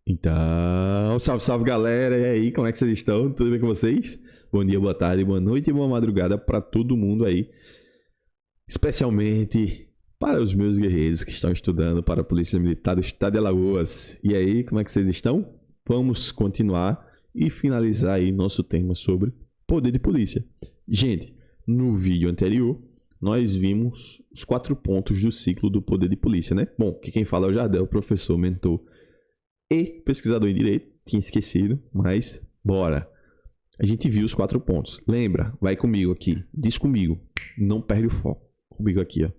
Então, salve, salve galera, e aí, como é que vocês estão? Tudo bem com vocês? Bom dia, boa tarde, boa noite e boa madrugada para todo mundo aí. Especialmente para os meus guerreiros que estão estudando para a Polícia Militar do Estado de Alagoas. E aí, como é que vocês estão? Vamos continuar e finalizar aí nosso tema sobre poder de polícia. Gente, no vídeo anterior, nós vimos os 4 pontos do ciclo do poder de polícia, né? Bom, que quem fala é o Jardel, professor, mentor e pesquisador em direito. Tinha esquecido, mas bora. A gente viu os 4 pontos. Lembra? Vai comigo aqui. Diz comigo. Não perde o foco. Comigo aqui, ó.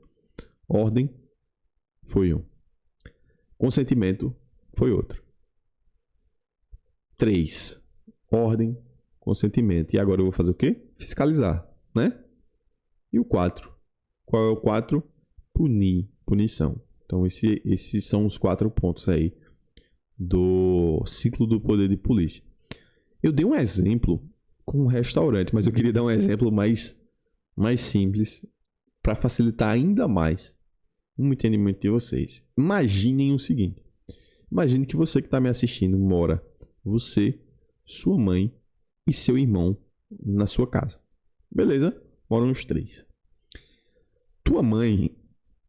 Ordem foi um. Consentimento foi outro. 3. Ordem, consentimento. E agora eu vou fazer o quê? Fiscalizar, né? E o 4. Qual é o 4? Punir, punição. Então esses são os 4 pontos aí do ciclo do poder de polícia. Eu dei um exemplo com um restaurante, mas eu queria dar um exemplo mais simples para facilitar ainda mais o entendimento de vocês. Imaginem o seguinte. Imagine que você que está me assistindo mora, você, sua mãe e seu irmão na sua casa. Beleza? Moram os 3. Tua mãe,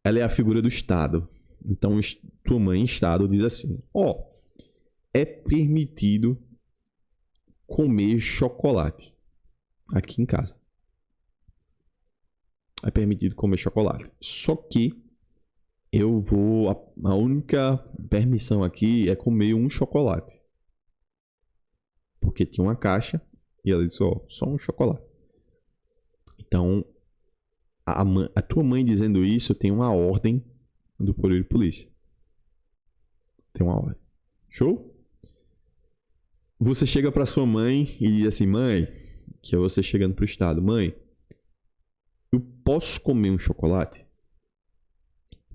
ela é a figura do Estado. Então, tua mãe, Estado, diz assim: é permitido comer chocolate aqui em casa. É permitido comer chocolate. Só que a única permissão aqui é comer um chocolate. Porque tinha uma caixa e ela disse, só um chocolate. Então, a tua mãe dizendo isso tem uma ordem do poder de polícia. Tem uma ordem. Show? Você chega pra sua mãe e diz assim, mãe, que é você chegando pro Estado, mãe, eu posso comer um chocolate?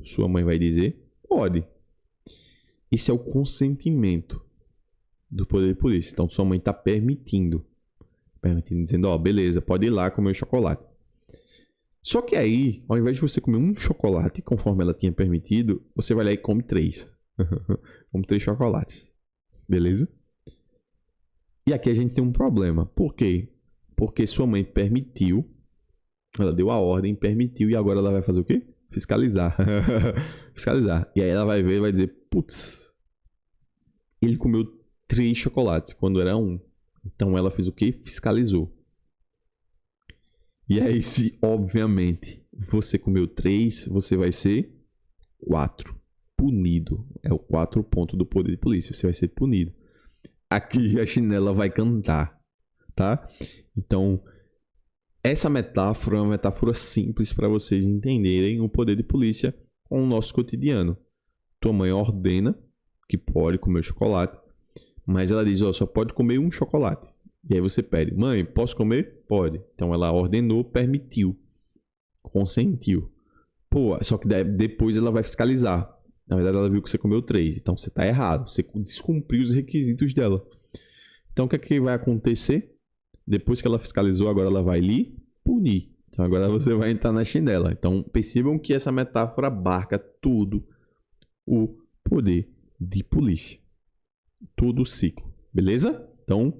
Sua mãe vai dizer, pode. Esse é o consentimento do poder de polícia. Então, sua mãe está permitindo, dizendo, beleza, pode ir lá comer o chocolate. Só que aí, ao invés de você comer um chocolate, conforme ela tinha permitido, você vai lá e come 3. Come 3 chocolates. Beleza? E aqui a gente tem um problema. Por quê? Porque sua mãe permitiu, ela deu a ordem, permitiu, e agora ela vai fazer o quê? Fiscalizar. Fiscalizar. E aí ela vai ver e vai dizer, putz, ele comeu 3 chocolates quando era 1. Então ela fez o quê? Fiscalizou. E aí, se obviamente você comeu 3, você vai ser 4. Punido. É o 4 ponto do poder de polícia. Você vai ser punido. Aqui a chinela vai cantar, tá? Então, essa metáfora é uma metáfora simples para vocês entenderem o poder de polícia com o nosso cotidiano. Tua mãe ordena que pode comer chocolate, mas ela diz, só pode comer um chocolate. E aí você pede, mãe, posso comer? Pode. Então ela ordenou, permitiu, consentiu. Só que depois ela vai fiscalizar. Na verdade, ela viu que você comeu 3. Então, você está errado. Você descumpriu os requisitos dela. Então, o que é que vai acontecer? Depois que ela fiscalizou, agora ela vai lhe punir. Então, agora você vai entrar na chinela. Então, percebam que essa metáfora abarca tudo o poder de polícia. Todo o ciclo. Beleza? Então,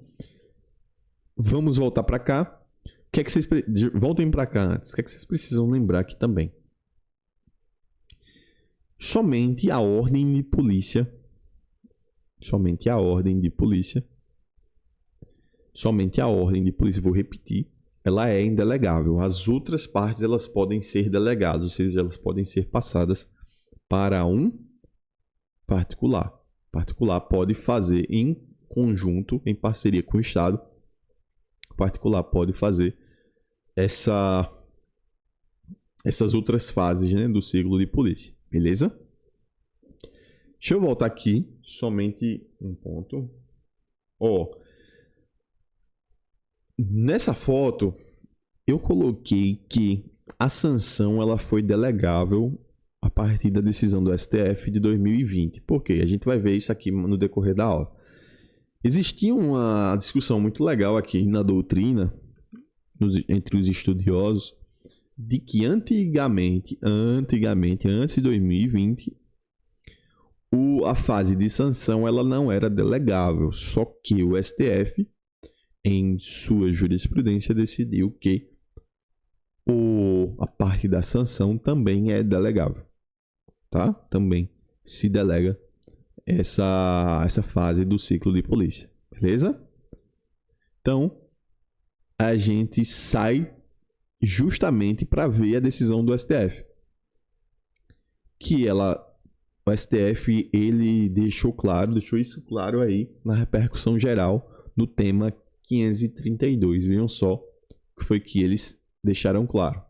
vamos voltar para cá. O que é que vocês... Voltem para cá antes. O que é que vocês precisam lembrar aqui também? Somente a ordem de polícia, vou repetir, ela é indelegável. As outras partes, elas podem ser delegadas, ou seja, elas podem ser passadas para um particular. O particular pode fazer em conjunto, em parceria com o Estado. O particular pode fazer essas outras fases, né, do ciclo de polícia. Beleza? Deixa eu voltar aqui. Somente um ponto. Nessa foto, eu coloquei que a sanção ela foi delegável a partir da decisão do STF de 2020. Por quê? A gente vai ver isso aqui no decorrer da aula. Existia uma discussão muito legal aqui na doutrina, entre os estudiosos, de que antigamente, antes de 2020, a fase de sanção ela não era delegável, só que o STF, em sua jurisprudência, decidiu que a parte da sanção também é delegável, tá? Também se delega essa fase do ciclo de polícia, beleza? Então, a gente sai justamente para ver a decisão do STF. Que o STF, ele deixou isso claro aí na repercussão geral do tema 532. Vejam só o que foi que eles deixaram claro.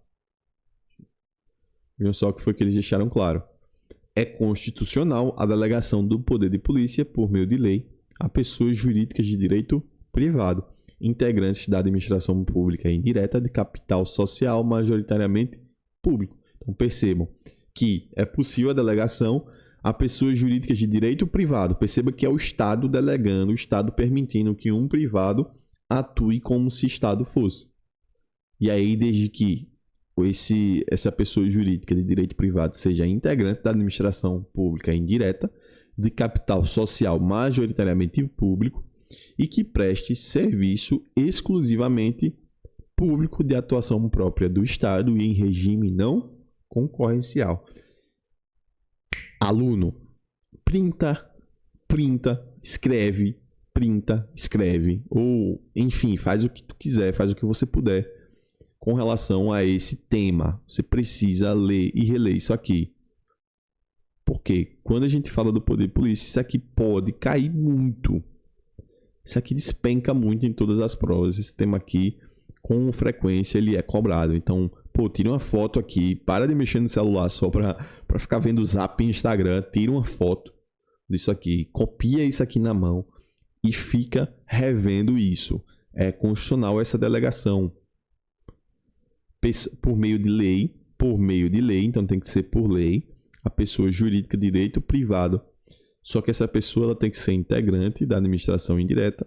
É constitucional a delegação do poder de polícia, por meio de lei, a pessoas jurídicas de direito privado, integrantes da administração pública indireta de capital social majoritariamente público. Então percebam que é possível a delegação a pessoas jurídicas de direito privado. Perceba que é o Estado delegando, o Estado permitindo que um privado atue como se Estado fosse. E aí, desde que essa pessoa jurídica de direito privado seja integrante da administração pública indireta, de capital social majoritariamente público, e que preste serviço exclusivamente público de atuação própria do Estado e em regime não concorrencial. Aluno, printa, escreve, ou enfim, faz o que tu quiser, faz o que você puder com relação a esse tema. Você precisa ler e reler isso aqui. Porque quando a gente fala do poder de polícia, isso aqui pode cair muito. Isso aqui despenca muito em todas as provas. Esse tema aqui, com frequência, ele é cobrado. Então, tira uma foto aqui. Para de mexer no celular só para ficar vendo o Zap e Instagram. Tira uma foto disso aqui. Copia isso aqui na mão e fica revendo isso. É constitucional essa delegação. Por meio de lei. Então, tem que ser por lei. A pessoa jurídica de direito privado. Só que essa pessoa ela tem que ser integrante da administração indireta,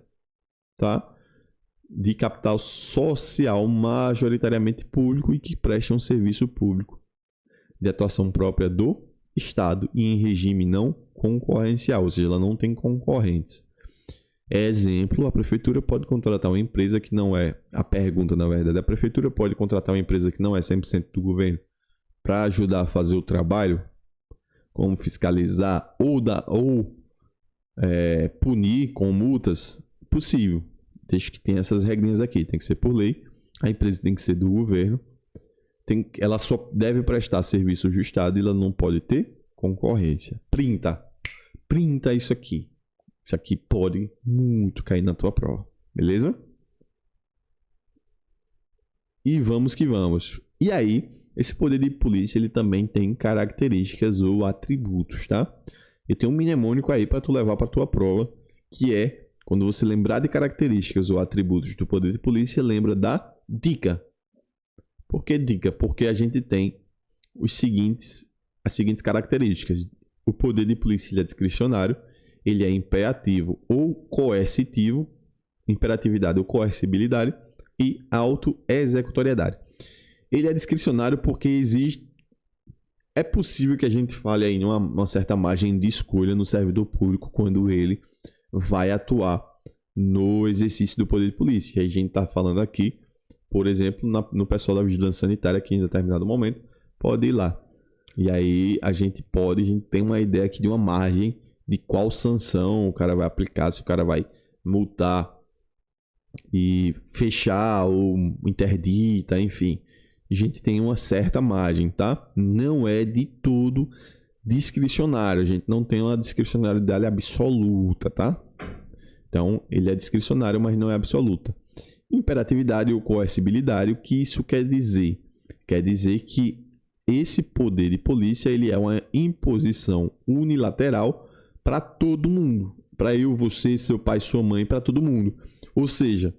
tá? De capital social majoritariamente público e que preste um serviço público de atuação própria do Estado e em regime não concorrencial, ou seja, ela não tem concorrentes. Exemplo, a prefeitura pode contratar uma empresa que não é... A pergunta, na verdade, a prefeitura pode contratar uma empresa que não é 100% do governo para ajudar a fazer o trabalho, como fiscalizar ou punir com multas? Possível. Desde que tenha essas regrinhas aqui. Tem que ser por lei. A empresa tem que ser do governo. Ela só deve prestar serviço do Estado e ela não pode ter concorrência. Printa isso aqui. Isso aqui pode muito cair na tua prova. Beleza? E vamos que vamos. E aí, esse poder de polícia ele também tem características ou atributos, tá? Eu tenho um mnemônico aí para tu levar para tua prova, que é quando você lembrar de características ou atributos do poder de polícia, lembra da dica. Por que dica? Porque a gente tem as seguintes características. O poder de polícia ele é discricionário, ele é imperativo ou coercitivo, imperatividade ou coercibilidade e auto-executoriedade. Ele é discricionário porque é possível que a gente fale aí numa certa margem de escolha no servidor público quando ele vai atuar no exercício do poder de polícia. E a gente está falando aqui, por exemplo, no pessoal da vigilância sanitária que em determinado momento pode ir lá. E aí a gente tem uma ideia aqui de uma margem de qual sanção o cara vai aplicar, se o cara vai multar e fechar ou interdita, enfim. A gente tem uma certa margem, tá? Não é de tudo discricionário. A gente não tem uma discricionariedade absoluta, tá? Então, ele é discricionário, mas não é absoluta. Imperatividade ou coercibilidade, o que isso quer dizer? Quer dizer que esse poder de polícia ele é uma imposição unilateral para todo mundo. Para eu, você, seu pai, sua mãe, para todo mundo. Ou seja,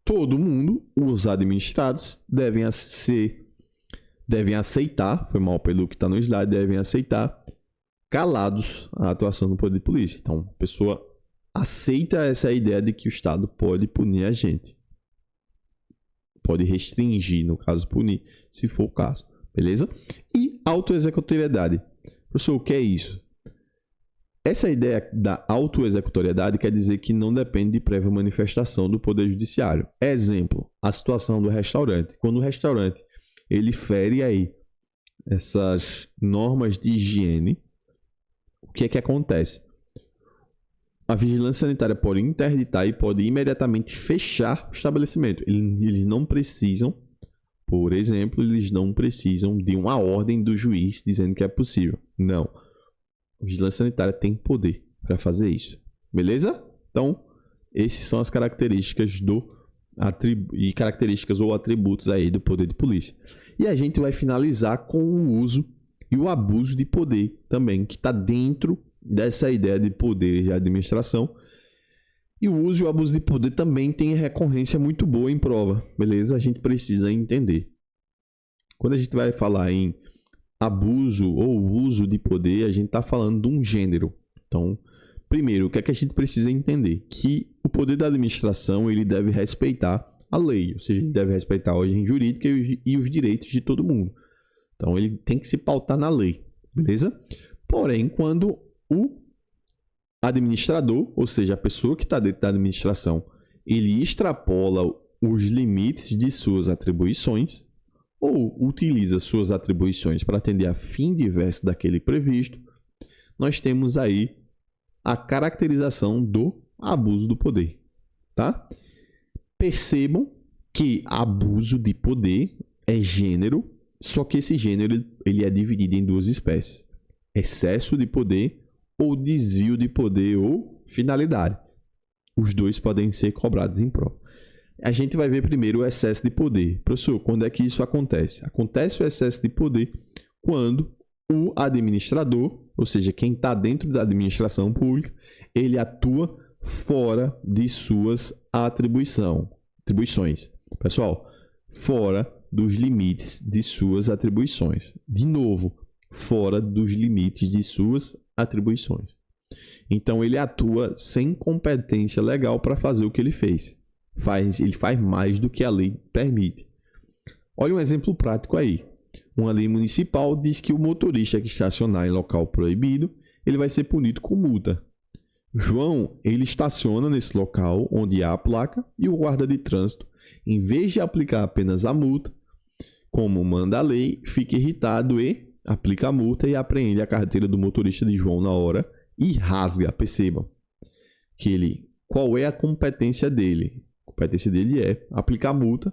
todo mundo, os administrados, devem aceitar, foi mal pelo que está no slide, devem aceitar calados a atuação do poder de polícia. Então, a pessoa aceita essa ideia de que o Estado pode punir a gente. Pode restringir, no caso, punir, se for o caso. Beleza? E autoexecutoriedade. Professor, o que é isso? Essa ideia da autoexecutoriedade quer dizer que não depende de prévia manifestação do Poder Judiciário. Exemplo, a situação do restaurante. Quando o restaurante ele fere aí essas normas de higiene, o que é que acontece? A vigilância sanitária pode interditar e pode imediatamente fechar o estabelecimento. Eles não precisam, por exemplo, eles não precisam de uma ordem do juiz dizendo que é possível. Não. A vigilância sanitária tem poder para fazer isso. Beleza? Então, essas são as características características ou atributos aí do poder de polícia. E a gente vai finalizar com o uso e o abuso de poder também, que está dentro dessa ideia de poder de administração. E o uso e o abuso de poder também tem recorrência muito boa em prova, beleza? A gente precisa entender. Quando a gente vai falar em abuso ou uso de poder, a gente está falando de um gênero. Então, primeiro, o que é que a gente precisa entender? Que o poder da administração ele deve respeitar a lei, ou seja, ele deve respeitar a ordem jurídica e os direitos de todo mundo. Então, ele tem que se pautar na lei, beleza? Porém, quando o administrador, ou seja, a pessoa que está dentro da administração, ele extrapola os limites de suas atribuições ou utiliza suas atribuições para atender a fim diverso daquele previsto, nós temos aí a caracterização do abuso do poder, tá? Percebam que abuso de poder é gênero, só que esse gênero ele é dividido em duas espécies: excesso de poder ou desvio de poder ou finalidade. Os dois podem ser cobrados em prova. A gente vai ver primeiro o excesso de poder. Professor, quando é que isso acontece? Acontece o excesso de poder quando o administrador, ou seja, quem está dentro da administração pública, ele atua fora de suas atribuições. Pessoal, fora dos limites de suas atribuições. De novo, fora dos limites de suas atribuições. Então, ele atua sem competência legal para fazer o que ele fez. Ele faz mais do que a lei permite. Olha um exemplo prático aí. Uma lei municipal diz que o motorista que estacionar em local proibido, ele vai ser punido com multa. João, ele estaciona nesse local onde há a placa e o guarda de trânsito, em vez de aplicar apenas a multa, como manda a lei, fica irritado e aplica a multa e apreende a carteira do motorista de João na hora e rasga. Percebam que qual é a competência dele? A competência dele é aplicar a multa,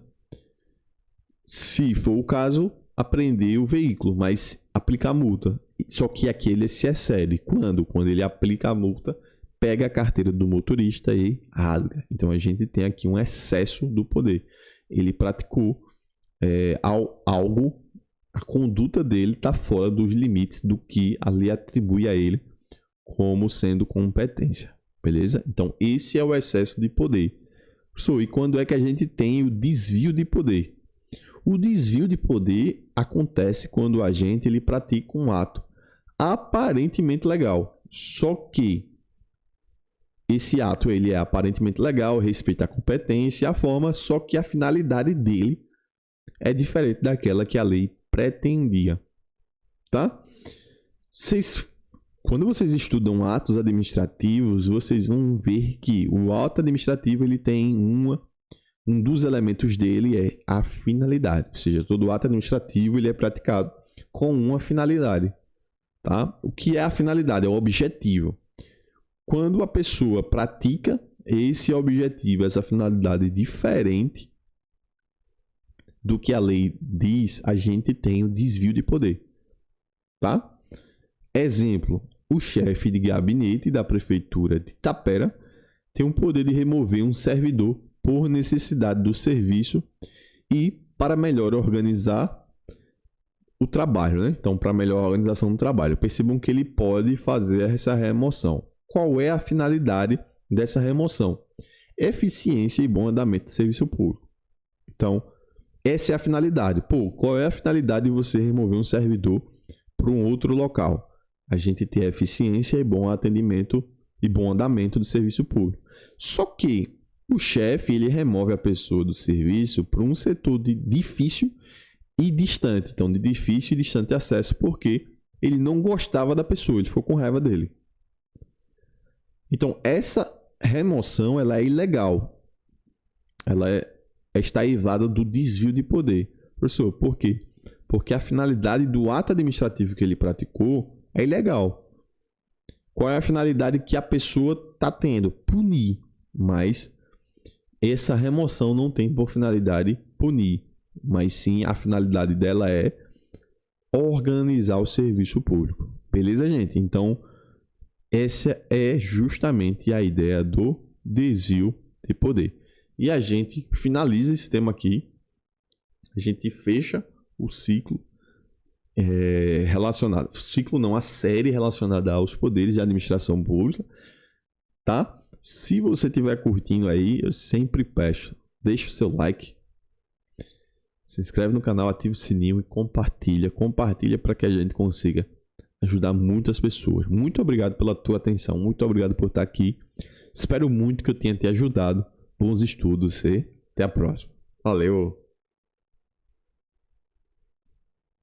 se for o caso, apreender o veículo, mas aplicar a multa. Só que aqui ele se excede. Quando ele aplica a multa, pega a carteira do motorista e rasga. Então a gente tem aqui um excesso do poder. Ele praticou algo, a conduta dele está fora dos limites do que a lei atribui a ele como sendo competência. Beleza? Então esse é o excesso de poder. E quando é que a gente tem o desvio de poder? O desvio de poder acontece quando o agente ele pratica um ato aparentemente legal. Só que esse ato ele é aparentemente legal, respeita a competência e a forma, só que a finalidade dele é diferente daquela que a lei pretendia. Tá? Quando vocês estudam atos administrativos, vocês vão ver que o ato administrativo ele tem um dos elementos dele é a finalidade. Ou seja, todo ato administrativo ele é praticado com uma finalidade. Tá? O que é a finalidade? É o objetivo. Quando a pessoa pratica esse objetivo, essa finalidade diferente do que a lei diz, a gente tem o desvio de poder. Tá? Exemplo, o chefe de gabinete da prefeitura de Tapera tem o poder de remover um servidor por necessidade do serviço e para melhor organizar o trabalho, né? Então, para melhor organização do trabalho. Percebam que ele pode fazer essa remoção. Qual é a finalidade dessa remoção? Eficiência e bom andamento do serviço público. Então, essa é a finalidade. Qual é a finalidade de você remover um servidor para um outro local? A gente ter eficiência e bom atendimento e bom andamento do serviço público. Só que o chefe ele remove a pessoa do serviço para um setor de difícil e distante. Então, de difícil e distante acesso, porque ele não gostava da pessoa, ele ficou com raiva dele. Então, essa remoção ela é ilegal. Ela está eivada do desvio de poder. Professor, por quê? Porque a finalidade do ato administrativo que ele praticou é ilegal. Qual é a finalidade que a pessoa está tendo? Punir. Mas essa remoção não tem por finalidade punir. Mas sim, a finalidade dela é organizar o serviço público. Beleza, gente? Então, essa é justamente a ideia do desvio de poder. E a gente finaliza esse tema aqui. A gente fecha o ciclo relacionado. Ciclo não, a série relacionada aos poderes de administração pública. Tá? Se você estiver curtindo aí, eu sempre peço, deixa o seu like. Se inscreve no canal, ativa o sininho e compartilha. Compartilha para que a gente consiga ajudar muitas pessoas. Muito obrigado pela tua atenção. Muito obrigado por estar aqui. Espero muito que eu tenha te ajudado. Bons estudos e até a próxima. Valeu!